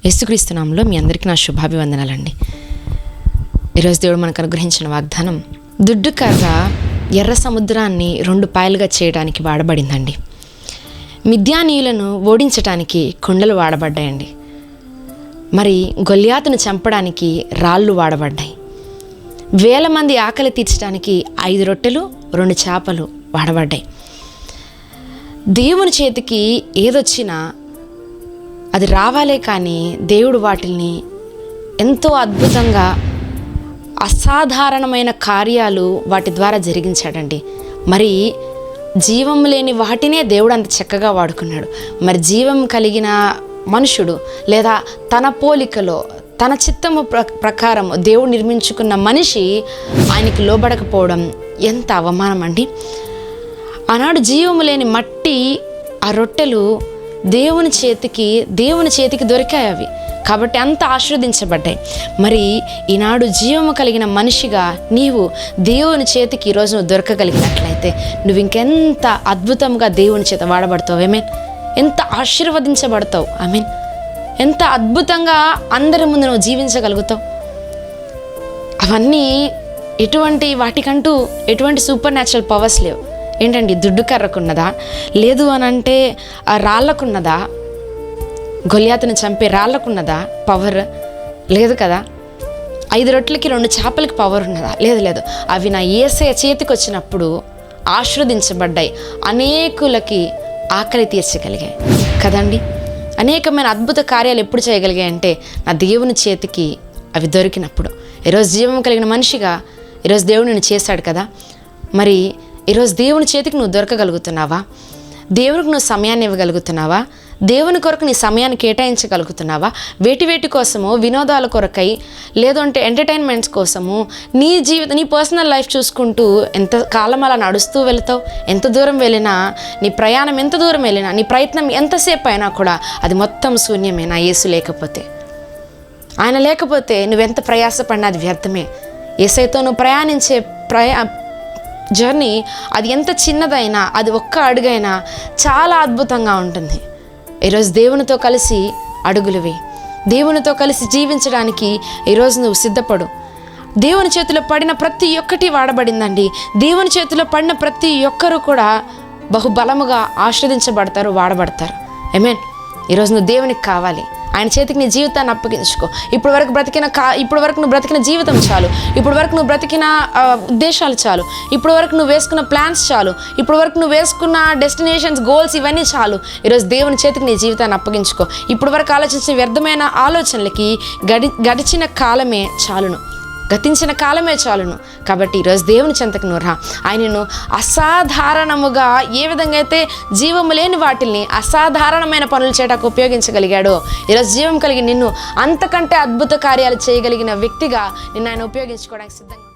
యేసుక్రీస్తు నామములో మీ అందరికీ నా శుభాభివందనాలండి. ఈరోజు దేవుడు మనకు అనుగ్రహించిన వాగ్దానం, దుడ్డు కర్ర ఎర్ర సముద్రాన్ని 2 పాయలుగా చేయడానికి వాడబడిందండి. మిద్యానీయులను ఓడించడానికి కుండలు వాడబడ్డాయండి. మరి గొల్యాతును చంపడానికి రాళ్ళు వాడబడ్డాయి. 1000 మంది ఆకలి తీర్చడానికి 5 రొట్టెలు 2 చేపలు వాడబడ్డాయి. దేవుని చేతికి ఏదొచ్చినా అది రావాలే కానీ దేవుడు వాటిని ఎంతో అద్భుతంగా అసాధారణమైన కార్యాలు వాటి ద్వారా జరిగించాడండి. మరి జీవం లేని వాటినే దేవుడు అంత చక్కగా వాడుకున్నాడు. మరి జీవం కలిగిన మనుషుడు లేదా తన పోలికలో తన చిత్తము ప్రకారం దేవుడు నిర్మించుకున్న మనిషి ఆయనకి లోబడకపోవడం ఎంత అవమానం అండి. ఆనాడు జీవము లేని మట్టి ఆ రొట్టెలు దేవుని చేతికి దొరికాయి అవి, కాబట్టి అంత ఆశీర్వదించబడ్డాయి. మరి ఈనాడు జీవము కలిగిన మనిషిగా నీవు దేవుని చేతికి ఈరోజు నువ్వు దొరకగలిగినట్లయితే నువ్వు ఇంకెంత అద్భుతంగా దేవుని చేత వాడబడతావు. ఐమీన్ ఎంత ఆశీర్వదించబడతావు. ఐమీన్ ఎంత అద్భుతంగా అందరి ముందు నువ్వు జీవించగలుగుతావు. అవన్నీ వాటికంటూ ఎటువంటి సూపర్ న్యాచురల్ పవర్స్ లేవు. ఏంటండి, దుడ్డు కర్రకున్నదా? లేదు అని అంటే ఆ రాళ్ళకున్నదా? గొల్యాతును చంపే రాళ్ళకున్నదా పవర్? లేదు కదా. 5 రొట్టెలకి 2 చేపలకి పవర్ ఉన్నదా? లేదు. అవి నా యేసయ్య చేతికి వచ్చినప్పుడు ఆశీర్వదించబడ్డాయి. అనేకులకి ఆకలి తీర్చగలిగాయి కదండి. అనేకమైన అద్భుత కార్యాలు ఎప్పుడు చేయగలిగాయి అంటే నా దేవుని చేతికి అవి దొరికినప్పుడు. ఈరోజు జీవం కలిగిన మనిషిగా ఈరోజు దేవుడు నిన్ను చేశాడు కదా. మరి ఈరోజు దేవుని చేతికి నువ్వు దొరకగలుగుతున్నావా? దేవునికి నువ్వు సమయాన్ని ఇవ్వగలుగుతున్నావా? దేవుని కొరకు నీ సమయాన్ని కేటాయించగలుగుతున్నావా? వేటి కోసమో, వినోదాల కొరకై, లేదంటే ఎంటర్టైన్మెంట్స్ కోసము నీ పర్సనల్ లైఫ్ చూసుకుంటూ ఎంత కాలం అలా నడుస్తూ వెళతావు? ఎంత దూరం వెళ్ళినా, నీ ప్రయాణం ఎంత దూరం వెళ్ళినా, నీ ప్రయత్నం ఎంతసేపు అయినా కూడా అది మొత్తం శూన్యమే నా యేసు లేకపోతే. ఆయన లేకపోతే నువ్వెంత ప్రయాసపడినా అది వ్యర్థమే. యేసయ్యతో నువ్వు ప్రయాణించే జర్నీ అది ఎంత చిన్నదైనా, అది ఒక్క అడుగైనా చాలా అద్భుతంగా ఉంటుంది. ఈరోజు దేవునితో కలిసి అడుగులువి, దేవునితో కలిసి జీవించడానికి ఈరోజు నువ్వు సిద్ధపడు. దేవుని చేతిలో పడిన ప్రతి ఒక్కటి వాడబడిందండి. దేవుని చేతిలో పడిన ప్రతి ఒక్కరు కూడా బహుబలముగా ఆశ్రదించబడతారు, వాడబడతారు. ఆమేన్. ఈరోజు నువ్వు దేవునికి కావాలి. ఆయన చేతికి నీ జీవితాన్ని అప్పగించుకో. ఇప్పుడు వరకు నువ్వు బ్రతికిన జీవితం చాలు. ఇప్పుడు వరకు నువ్వు బ్రతికిన ఉద్దేశాలు చాలు. ఇప్పుడు వరకు నువ్వు వేసుకున్న ప్లాన్స్ చాలు. ఇప్పుడు వరకు నువ్వు వేసుకున్న డెస్టినేషన్స్, గోల్స్ ఇవన్నీ చాలు. ఈరోజు దేవుని చేతికి నీ జీవితాన్ని అప్పగించుకో. ఇప్పుడు వరకు ఆలోచించిన వ్యర్థమైన ఆలోచనలకి గడిచిన కాలమే చాలును, గతించిన కాలమే చాలును. కాబట్టి ఈరోజు దేవుని చెంతకు నువ్వు రా. ఆయనను అసాధారణముగా ఏ విధంగా అయితే జీవము లేని వాటిల్ని అసాధారణమైన పనులు చేయడానికి ఉపయోగించగలిగాడో, ఈరోజు జీవం కలిగి నిన్ను అంతకంటే అద్భుత కార్యాలు చేయగలిగిన వ్యక్తిగా నిన్ను ఆయన ఉపయోగించుకోవడానికి సిద్ధంగా